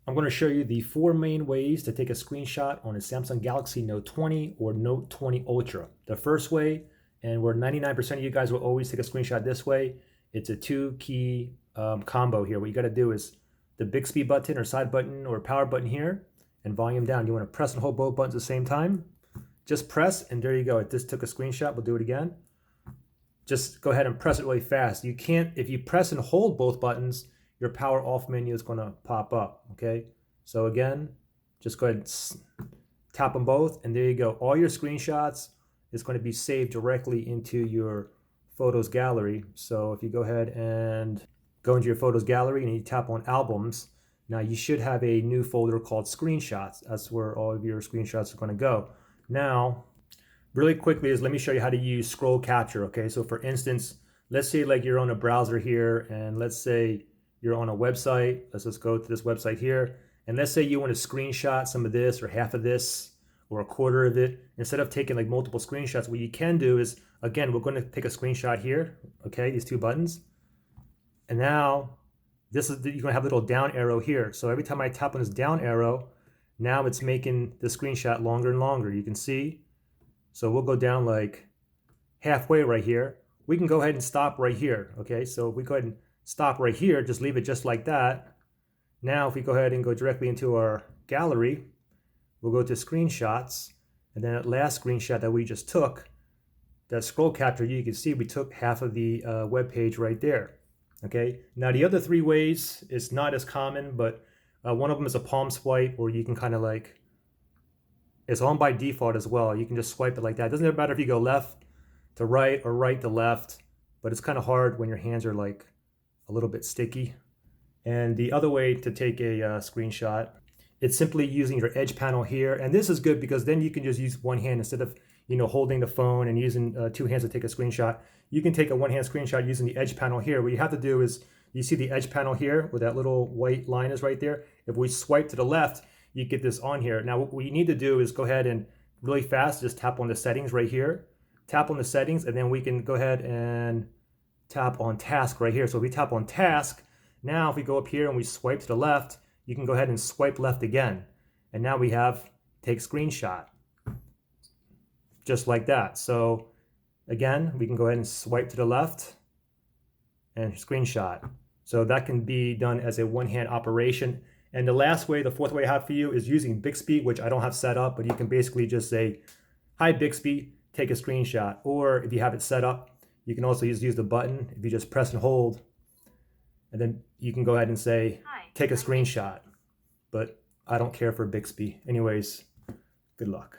I'm going to show you the four main ways to take a screenshot on a Samsung Galaxy Note 20 or Note 20 Ultra. The first way, and where 99% of you guys will always take a screenshot this way, it's a two-key combo here. What you got to do is the Bixby button or side button or power button here and volume down. You want to press and hold both buttons at the same time. Just press, and there you go. It just took a screenshot. We'll do it again. Just go ahead and press it really fast. You can't, if you press and hold both buttons, your power off menu is going to pop up, okay? So again, just go ahead and tap them both, and there you go. All your screenshots is going to be saved directly into your photos gallery. So if you go ahead and go into your photos gallery and you tap on albums, now you should have a new folder called screenshots. That's where all of your screenshots are going to go. Now, really quickly let me show you how to use scroll capture, okay? So for instance, let's say like you're on a browser here, and let's say you're on a website. Let's just go to this website here. And let's say you want to screenshot some of this or half of this or a quarter of it. Instead of taking like multiple screenshots, what you can do is, again, we're going to take a screenshot here, okay, these two buttons. And now this is, you're going to have a little down arrow here. So every time I tap on this down arrow, now it's making the screenshot longer and longer. You can see. So we'll go down like halfway right here. We can go ahead and stop right here, okay? So if we go ahead and stop right here, just leave it just like that. Now, if we go ahead and go directly into our gallery, we'll go to screenshots, and then that last screenshot that we just took, that scroll capture, you can see we took half of the web page right there. Okay. Now the other three ways is not as common, but one of them is a palm swipe, or you can kind of like, it's on by default as well. You can just swipe it like that. It doesn't matter if you go left to right or right to left, but it's kind of hard when your hands are like a little bit sticky. And the other way to take a screenshot, it's simply using your edge panel here. And this is good because then you can just use one hand instead of, holding the phone and using two hands to take a screenshot. You can take a one-hand screenshot using the edge panel here. What you have to do is, you see the edge panel here where that little white line is right there. If we swipe to the left, you get this on here. Now what you need to do is go ahead and really fast, just tap on the settings right here. Tap on the settings, and then we can go ahead and tap on task right here. So if we tap on task, now if we go up here and we swipe to the left, you can go ahead and swipe left again. And now we have take screenshot, just like that. So again, we can go ahead and swipe to the left and screenshot. So that can be done as a one-hand operation. And the last way, the fourth way I have for you is using Bixby, which I don't have set up, but you can basically just say, hi Bixby, take a screenshot. Or if you have it set up, you can also use the button. If you just press and hold, and then you can go ahead and say, take a screenshot. But I don't care for Bixby. Anyways, good luck.